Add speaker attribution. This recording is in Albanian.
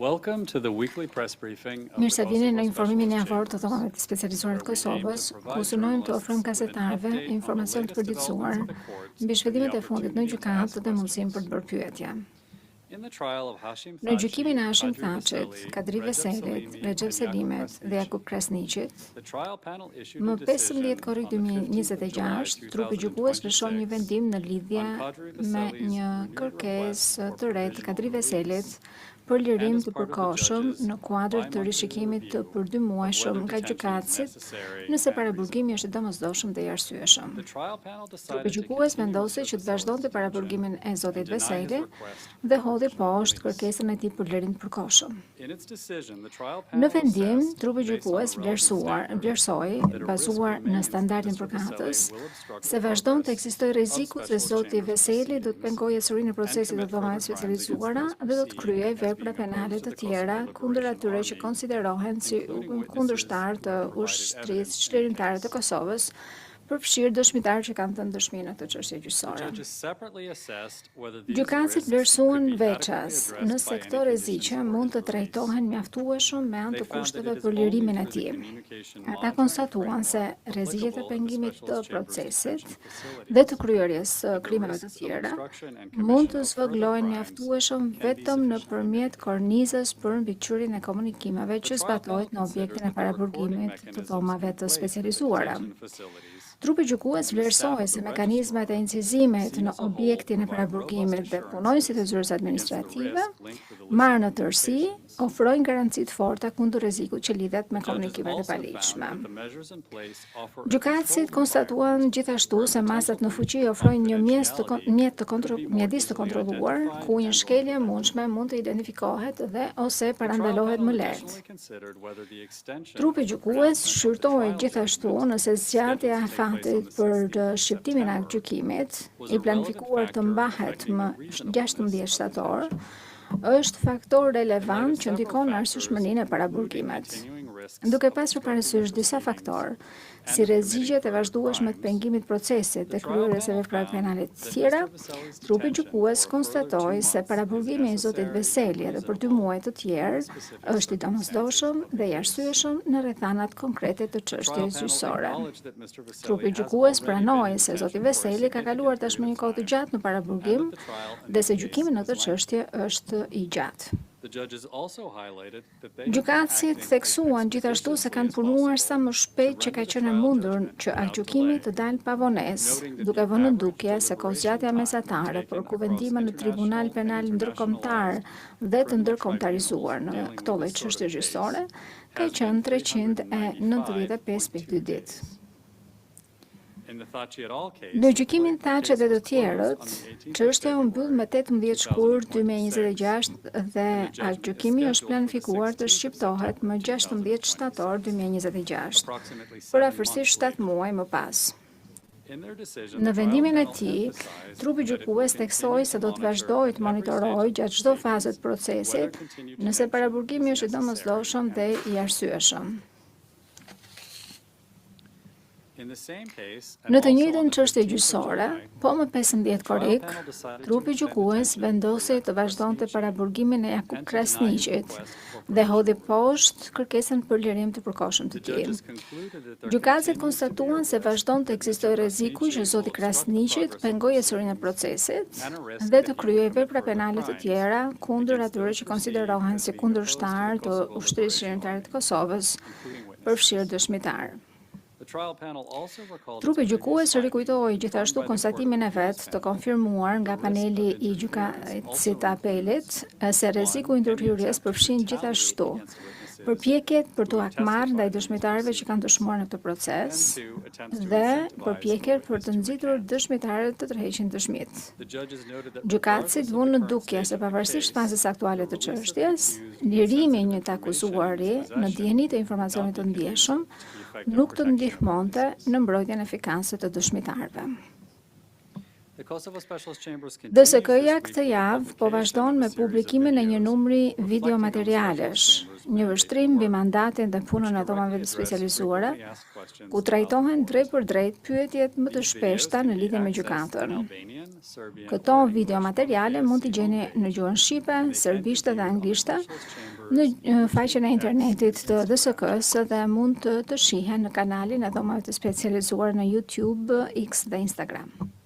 Speaker 1: Welcome to the weekly press briefing of
Speaker 2: Mirë se
Speaker 1: the
Speaker 2: vini
Speaker 1: Kosovo
Speaker 2: në informimin e
Speaker 1: Special
Speaker 2: javor të dhomave të specializuara të Kosovës, ku synojmë të ofrojmë gazetarëve informacion të përditësuar mbi zhvillimet e fundit në gjykatë dhe mundësinë për të bërë pyetje.
Speaker 1: In the trial of Hashim
Speaker 2: Në
Speaker 1: Thaçi,
Speaker 2: gjykimin e Hashim
Speaker 1: Kadri
Speaker 2: Thaçit,
Speaker 1: Veselit,
Speaker 2: Kadri
Speaker 1: Recep
Speaker 2: Veselit,
Speaker 1: Selimi,
Speaker 2: Recep
Speaker 1: and
Speaker 2: Selimet
Speaker 1: Jakub
Speaker 2: dhe Jakub Krasniqit,
Speaker 1: the trial panel issued
Speaker 2: më
Speaker 1: a decision
Speaker 2: 15 korrik
Speaker 1: on the 15th of July
Speaker 2: 2026, trupi gjykues lëshon një vendim në lidhje
Speaker 1: on Kadri
Speaker 2: me
Speaker 1: Veseli's
Speaker 2: një
Speaker 1: renewed
Speaker 2: kërkesë
Speaker 1: request
Speaker 2: të
Speaker 1: for
Speaker 2: re të
Speaker 1: provisional
Speaker 2: Kadri
Speaker 1: release,
Speaker 2: Veselit për lirim
Speaker 1: and as
Speaker 2: të
Speaker 1: part of the
Speaker 2: përkohshëm
Speaker 1: judge's
Speaker 2: në kuadër të
Speaker 1: bi-monthly
Speaker 2: rishikimit të
Speaker 1: review
Speaker 2: për 2 muajshëm
Speaker 1: of
Speaker 2: nga
Speaker 1: whether detention is
Speaker 2: gjykatësit,
Speaker 1: necessary
Speaker 2: nëse
Speaker 1: and
Speaker 2: paraburgimi
Speaker 1: reasonable.
Speaker 2: është domosdoshëm dhe i arsyeshëm.
Speaker 1: The trial panel
Speaker 2: Trupi
Speaker 1: decided to
Speaker 2: gjykues
Speaker 1: continue
Speaker 2: vendosi
Speaker 1: Mr.
Speaker 2: që të vazhdonte
Speaker 1: Vesel's
Speaker 2: paraburgimin e
Speaker 1: detention
Speaker 2: zotit
Speaker 1: and deny his
Speaker 2: Veseli
Speaker 1: request
Speaker 2: dhe
Speaker 1: for
Speaker 2: hodhi
Speaker 1: provisional
Speaker 2: poshtë
Speaker 1: release.
Speaker 2: kërkesën e tij për lirim të përkohshëm.
Speaker 1: In its decision, the trial
Speaker 2: Në
Speaker 1: panel
Speaker 2: vendim,
Speaker 1: assessed,
Speaker 2: trupi
Speaker 1: based on
Speaker 2: gjykues
Speaker 1: the relevant standard,
Speaker 2: vlerësoi,
Speaker 1: that a
Speaker 2: bazuar
Speaker 1: risk
Speaker 2: në
Speaker 1: remains
Speaker 2: standardin
Speaker 1: that Mr.
Speaker 2: përkatës,
Speaker 1: Veseli will obstruct
Speaker 2: se
Speaker 1: the
Speaker 2: vazhdon të
Speaker 1: progress
Speaker 2: ekzistojë rreziku
Speaker 1: of
Speaker 2: se
Speaker 1: special
Speaker 2: zoti
Speaker 1: chambers
Speaker 2: Veseli do të
Speaker 1: proceedings
Speaker 2: pengojë surinë e
Speaker 1: and
Speaker 2: procesit të
Speaker 1: commit
Speaker 2: dhomave
Speaker 1: further crimes against
Speaker 2: specializuara
Speaker 1: those
Speaker 2: dhe do të
Speaker 1: perceived
Speaker 2: kryej
Speaker 1: as
Speaker 2: vepra
Speaker 1: being
Speaker 2: penale
Speaker 1: opposed
Speaker 2: të
Speaker 1: to the
Speaker 2: tjera
Speaker 1: Kosovo
Speaker 2: kundër
Speaker 1: Liberation
Speaker 2: atyre që
Speaker 1: Army,
Speaker 2: konsiderohen si
Speaker 1: including witnesses
Speaker 2: kundërshtar
Speaker 1: who
Speaker 2: të
Speaker 1: have provided
Speaker 2: ushtrisë
Speaker 1: evidence in the
Speaker 2: çlirimtare të
Speaker 1: case.
Speaker 2: Kosovës, përfshirë dëshmitarë që kanë thënë dëshmi në këtë çështje
Speaker 1: The
Speaker 2: gjyqësore.
Speaker 1: judges separately assessed whether these
Speaker 2: Gjykatësit
Speaker 1: risks
Speaker 2: vlerësuan
Speaker 1: could be
Speaker 2: veças
Speaker 1: adequately
Speaker 2: nëse
Speaker 1: addressed by
Speaker 2: këto
Speaker 1: any
Speaker 2: rreziqe
Speaker 1: conditions for
Speaker 2: mund të
Speaker 1: his release.
Speaker 2: trajtohen mjaftueshëm me anë
Speaker 1: They
Speaker 2: të
Speaker 1: found that
Speaker 2: kushteve
Speaker 1: it is
Speaker 2: për
Speaker 1: only
Speaker 2: lirimin e
Speaker 1: through the
Speaker 2: tij.
Speaker 1: communication
Speaker 2: Ata
Speaker 1: monitoring
Speaker 2: konstatuan se
Speaker 1: framework
Speaker 2: rreziqet e
Speaker 1: applicable at the
Speaker 2: pengimit
Speaker 1: Special
Speaker 2: të
Speaker 1: Chambers
Speaker 2: procesit
Speaker 1: detention
Speaker 2: dhe
Speaker 1: facilities
Speaker 2: të kryerjes së
Speaker 1: that the
Speaker 2: krimeve të
Speaker 1: risks of
Speaker 2: tjera
Speaker 1: obstruction and
Speaker 2: mund të
Speaker 1: commission of further
Speaker 2: zvogëlohen
Speaker 1: crimes
Speaker 2: mjaftueshëm
Speaker 1: can be
Speaker 2: vetëm
Speaker 1: sufficiently
Speaker 2: nëpërmjet
Speaker 1: mitigated.
Speaker 2: kornizës për mbikëqyrjen e komunikimeve
Speaker 1: The
Speaker 2: që
Speaker 1: trial panel
Speaker 2: zbatohet në
Speaker 1: considered
Speaker 2: objektin e
Speaker 1: that the recording
Speaker 2: paraburgimit të
Speaker 1: mechanisms
Speaker 2: dhomave
Speaker 1: in
Speaker 2: të
Speaker 1: place at the
Speaker 2: specializuara.
Speaker 1: detention facilities
Speaker 2: Trupi gjykues
Speaker 1: and the staff
Speaker 2: vlerësoi
Speaker 1: of
Speaker 2: se
Speaker 1: the
Speaker 2: mekanizmat e
Speaker 1: registrar
Speaker 2: incizimit
Speaker 1: seen
Speaker 2: në
Speaker 1: as a whole
Speaker 2: objektin e
Speaker 1: provide robust
Speaker 2: paraburgimit dhe punojësit e zyrës
Speaker 1: assurances against the
Speaker 2: administrative
Speaker 1: risk linked with illicit
Speaker 2: marrë në tërësi
Speaker 1: communications.
Speaker 2: ofrojnë garanci të forta kundër rrezikut që lidhet me
Speaker 1: The judges
Speaker 2: komunikimet e
Speaker 1: also found
Speaker 2: paligjshme.
Speaker 1: that the measures in place offer a
Speaker 2: Gjykatësit
Speaker 1: controlled
Speaker 2: konstatuan
Speaker 1: environment
Speaker 2: gjithashtu
Speaker 1: where
Speaker 2: se masat në
Speaker 1: potential
Speaker 2: fuqi ofrojnë një mjedis
Speaker 1: confidentiality could be more
Speaker 2: të
Speaker 1: easily
Speaker 2: kontrolluar,
Speaker 1: identified
Speaker 2: ku një
Speaker 1: and/or
Speaker 2: shkelje e
Speaker 1: prevented.
Speaker 2: mundshme mund të identifikohet dhe ose
Speaker 1: The trial
Speaker 2: parandalohet më
Speaker 1: panel
Speaker 2: lehtë.
Speaker 1: additionally considered whether the extension
Speaker 2: Trupi
Speaker 1: of the
Speaker 2: gjykues
Speaker 1: pronouncement of the
Speaker 2: shqyrtoi
Speaker 1: trial
Speaker 2: gjithashtu
Speaker 1: judgment
Speaker 2: nëse zgjatja e
Speaker 1: scheduled to take place on
Speaker 2: fatit
Speaker 1: the
Speaker 2: për
Speaker 1: 16th of
Speaker 2: shqiptimin e
Speaker 1: September
Speaker 2: gjykimit,
Speaker 1: was
Speaker 2: i
Speaker 1: a relevant
Speaker 2: planifikuar të
Speaker 1: factor
Speaker 2: mbahet
Speaker 1: affecting
Speaker 2: më
Speaker 1: the reasonableness
Speaker 2: 16
Speaker 1: of
Speaker 2: shtator,
Speaker 1: detention.
Speaker 2: është faktor
Speaker 1: In light
Speaker 2: relevant
Speaker 1: of
Speaker 2: që
Speaker 1: several
Speaker 2: ndikon në
Speaker 1: factors,
Speaker 2: arsyeshmërinë e
Speaker 1: including
Speaker 2: paraburgimet.
Speaker 1: continuing risks
Speaker 2: Duke
Speaker 1: of
Speaker 2: pasur
Speaker 1: obstructing
Speaker 2: parasysh
Speaker 1: the
Speaker 2: disa
Speaker 1: proceedings
Speaker 2: faktor,
Speaker 1: and
Speaker 2: si
Speaker 1: of
Speaker 2: rreziqet
Speaker 1: committing
Speaker 2: e
Speaker 1: further
Speaker 2: vazhdueshme të
Speaker 1: crimes,
Speaker 2: pengimit procesit
Speaker 1: the
Speaker 2: dhe
Speaker 1: trial
Speaker 2: kryerjes së
Speaker 1: panel
Speaker 2: veprave
Speaker 1: found
Speaker 2: penale të
Speaker 1: that
Speaker 2: tjera,
Speaker 1: Mr. Veseli's
Speaker 2: trupi
Speaker 1: detention
Speaker 2: gjykues
Speaker 1: for a further 2
Speaker 2: konstatoi se
Speaker 1: months is
Speaker 2: paraburgimi i zotit
Speaker 1: necessary and
Speaker 2: Veseli edhe për 2
Speaker 1: reasonable
Speaker 2: muaj të tjerë
Speaker 1: in the specific
Speaker 2: është i domosdoshëm
Speaker 1: circumstances of the
Speaker 2: dhe i
Speaker 1: case.
Speaker 2: arsyeshëm në rrethanat konkrete të
Speaker 1: The trial
Speaker 2: çështjes
Speaker 1: panel
Speaker 2: gjyqësore.
Speaker 1: acknowledged that Mr. Veseli
Speaker 2: Trupi
Speaker 1: has
Speaker 2: gjykues
Speaker 1: already
Speaker 2: pranoi
Speaker 1: been in
Speaker 2: se zoti
Speaker 1: detention for a
Speaker 2: Veseli ka kaluar
Speaker 1: significant
Speaker 2: tashmë një
Speaker 1: period
Speaker 2: kohë
Speaker 1: of
Speaker 2: të
Speaker 1: time
Speaker 2: gjatë në
Speaker 1: and
Speaker 2: paraburgim
Speaker 1: that the trial in
Speaker 2: dhe
Speaker 1: this
Speaker 2: se
Speaker 1: case
Speaker 2: gjykimi në
Speaker 1: is
Speaker 2: këtë
Speaker 1: lengthy.
Speaker 2: çështje është i gjatë.
Speaker 1: The judges also highlighted that they have been
Speaker 2: Gjykatësit
Speaker 1: acting
Speaker 2: theksuan
Speaker 1: as
Speaker 2: gjithashtu se
Speaker 1: expeditiously
Speaker 2: kanë
Speaker 1: as
Speaker 2: punuar sa
Speaker 1: possible
Speaker 2: më shpejt
Speaker 1: to
Speaker 2: që ka
Speaker 1: render the
Speaker 2: qenë e
Speaker 1: trial
Speaker 2: mundur
Speaker 1: judgment
Speaker 2: që
Speaker 1: without
Speaker 2: aktgjykimi
Speaker 1: delay,
Speaker 2: të dalë pa vonesë,
Speaker 1: noting that
Speaker 2: duke
Speaker 1: the
Speaker 2: vënë
Speaker 1: average
Speaker 2: ndukje se
Speaker 1: deliberation
Speaker 2: kozgjatja
Speaker 1: time
Speaker 2: mesatare për
Speaker 1: taken
Speaker 2: kuvendime
Speaker 1: across
Speaker 2: në Tribunal
Speaker 1: international and
Speaker 2: Penal ndërkombëtar
Speaker 1: internationalized
Speaker 2: dhe të
Speaker 1: criminal
Speaker 2: ndërkombëtarizuar
Speaker 1: tribunals
Speaker 2: në
Speaker 1: dealing
Speaker 2: këto
Speaker 1: with
Speaker 2: lloj
Speaker 1: this sort of
Speaker 2: çështje gjyqësore
Speaker 1: case
Speaker 2: ka
Speaker 1: has
Speaker 2: qenë
Speaker 1: been
Speaker 2: 395,2 ditë.
Speaker 1: 395.2 In the Thaçi et al. Case,
Speaker 2: Në gjykimin
Speaker 1: the
Speaker 2: Thaçi
Speaker 1: case
Speaker 2: dhe të
Speaker 1: was closed
Speaker 2: tjerët,
Speaker 1: on the 18th of
Speaker 2: çështja u mbyll me 18 shkurt
Speaker 1: 2026,
Speaker 2: 2026 dhe
Speaker 1: and the
Speaker 2: aktgjykimi
Speaker 1: judgment is
Speaker 2: është planifikuar të
Speaker 1: scheduled for the
Speaker 2: shqiptohet
Speaker 1: 16th
Speaker 2: më
Speaker 1: of
Speaker 2: 16 shtator
Speaker 1: 2026,
Speaker 2: 2026,
Speaker 1: approximately 7
Speaker 2: për
Speaker 1: months
Speaker 2: afërsisht 7
Speaker 1: later.
Speaker 2: muaj më pas.
Speaker 1: In their decision,
Speaker 2: Në
Speaker 1: the trial
Speaker 2: vendimin e
Speaker 1: panel
Speaker 2: tij,
Speaker 1: emphasized
Speaker 2: trupi
Speaker 1: that it will
Speaker 2: gjykues
Speaker 1: continue
Speaker 2: theksoi se
Speaker 1: to
Speaker 2: do të
Speaker 1: monitor
Speaker 2: vazhdojë të
Speaker 1: at every
Speaker 2: monitorojë
Speaker 1: stage of
Speaker 2: gjatë
Speaker 1: the
Speaker 2: çdo faze të
Speaker 1: proceedings
Speaker 2: procesit
Speaker 1: whether continued
Speaker 2: nëse
Speaker 1: detention
Speaker 2: paraburgimi
Speaker 1: is
Speaker 2: është i
Speaker 1: necessary
Speaker 2: domosdoshëm
Speaker 1: and
Speaker 2: dhe i arsyeshëm.
Speaker 1: In the same case,
Speaker 2: Në
Speaker 1: and
Speaker 2: të
Speaker 1: also
Speaker 2: njëjtën
Speaker 1: on the
Speaker 2: çështje
Speaker 1: 15th of
Speaker 2: gjyqësore,
Speaker 1: July,
Speaker 2: po më 15
Speaker 1: the trial
Speaker 2: korrik,
Speaker 1: panel decided to
Speaker 2: trupi
Speaker 1: extend
Speaker 2: gjykues
Speaker 1: detention
Speaker 2: vendosi
Speaker 1: for
Speaker 2: të vazhdonte
Speaker 1: Krasniqi
Speaker 2: paraburgimin e Jakub
Speaker 1: and to deny his
Speaker 2: Krasniqit
Speaker 1: request for
Speaker 2: dhe hodhi
Speaker 1: provisional release.
Speaker 2: poshtë kërkesën për lirim të përkohshëm të
Speaker 1: The
Speaker 2: tij.
Speaker 1: judges concluded that there
Speaker 2: Gjykatësit
Speaker 1: continues to be a
Speaker 2: konstatuan se
Speaker 1: risk
Speaker 2: vazhdon të
Speaker 1: that
Speaker 2: ekzistojë
Speaker 1: Mr.
Speaker 2: rreziku që
Speaker 1: Krasniqi
Speaker 2: zoti
Speaker 1: will obstruct the
Speaker 2: Krasniqit
Speaker 1: progress of
Speaker 2: pengojë surinë e
Speaker 1: proceedings
Speaker 2: procesit
Speaker 1: and a risk
Speaker 2: dhe
Speaker 1: that
Speaker 2: të
Speaker 1: he will
Speaker 2: kryejë
Speaker 1: commit
Speaker 2: vepra
Speaker 1: further
Speaker 2: penale të
Speaker 1: crimes
Speaker 2: tjera kundër
Speaker 1: against
Speaker 2: atyre
Speaker 1: those
Speaker 2: që
Speaker 1: perceived
Speaker 2: konsiderohen
Speaker 1: as
Speaker 2: si
Speaker 1: being
Speaker 2: kundërshtar
Speaker 1: opposed to
Speaker 2: të
Speaker 1: the Kosovo
Speaker 2: ushtrisë
Speaker 1: Liberation
Speaker 2: shërimtare
Speaker 1: Army,
Speaker 2: të Kosovës,
Speaker 1: including witnesses.
Speaker 2: përfshirë dëmëtar.
Speaker 1: The trial panel also recalled
Speaker 2: Trupi
Speaker 1: its previous
Speaker 2: gjykues
Speaker 1: finding,
Speaker 2: rikujtoi
Speaker 1: confirmed
Speaker 2: gjithashtu
Speaker 1: by the Court of
Speaker 2: konstatimin e
Speaker 1: Appeals
Speaker 2: vet të
Speaker 1: panel,
Speaker 2: konfirmuar nga
Speaker 1: the risk
Speaker 2: paneli
Speaker 1: of
Speaker 2: i
Speaker 1: interference
Speaker 2: gjykatësit të
Speaker 1: also
Speaker 2: apelit se rreziku i
Speaker 1: any
Speaker 2: ndërhyrjes
Speaker 1: attempt to
Speaker 2: përfshin
Speaker 1: retaliate
Speaker 2: gjithashtu
Speaker 1: against witnesses
Speaker 2: përpjekjet për të
Speaker 1: who have
Speaker 2: akmarrë ndaj
Speaker 1: testified in these
Speaker 2: dëshmitarëve që kanë dëshmuar në këtë
Speaker 1: and
Speaker 2: proces
Speaker 1: two attempts to
Speaker 2: dhe
Speaker 1: incentivize
Speaker 2: përpjekjer
Speaker 1: the
Speaker 2: për të
Speaker 1: witness to
Speaker 2: nxitur
Speaker 1: recant.
Speaker 2: dëshmitarët të tërheqin dëshmitë.
Speaker 1: The judges noted that
Speaker 2: Gjykatësit
Speaker 1: regardless of
Speaker 2: vunë
Speaker 1: the
Speaker 2: në
Speaker 1: current
Speaker 2: dukje
Speaker 1: stage
Speaker 2: se
Speaker 1: of the
Speaker 2: pavarësisht
Speaker 1: case,
Speaker 2: fazës aktuale
Speaker 1: the
Speaker 2: të
Speaker 1: release of the
Speaker 2: çështjes,
Speaker 1: accused with
Speaker 2: lirimi
Speaker 1: sensitive
Speaker 2: i një të
Speaker 1: information in
Speaker 2: akuzuari
Speaker 1: his
Speaker 2: në
Speaker 1: possession
Speaker 2: dieni të informacionit të
Speaker 1: not be
Speaker 2: ndjeshëm
Speaker 1: conducive to the effective
Speaker 2: nuk të
Speaker 1: protection of
Speaker 2: ndihmonte
Speaker 1: witnesses.
Speaker 2: në mbrojtjen efikase të dëshmitarëve.
Speaker 1: The Kosovo Specialist Chambers continues
Speaker 2: DSK-ja
Speaker 1: this week
Speaker 2: këtë
Speaker 1: with the
Speaker 2: javë po
Speaker 1: publication
Speaker 2: vazhdon
Speaker 1: of a
Speaker 2: me
Speaker 1: series of
Speaker 2: publikimin e një
Speaker 1: videos
Speaker 2: numri
Speaker 1: reflecting
Speaker 2: video
Speaker 1: on the
Speaker 2: materialesh
Speaker 1: Specialist Chambers
Speaker 2: një vështrim mbi mandatin dhe punën e dhomave të specializuara, ku trajtohen drejt për drejt pyetjet më të shpeshta në lidhje me gjykatën. Këto videomateriale mund t'i gjeni në gjuhën shqipe, serbishte dhe anglishte në faqen e internetit të DSK-s dhe mund të shihen në kanalin e dhomave të specializuar në YouTube, X dhe Instagram.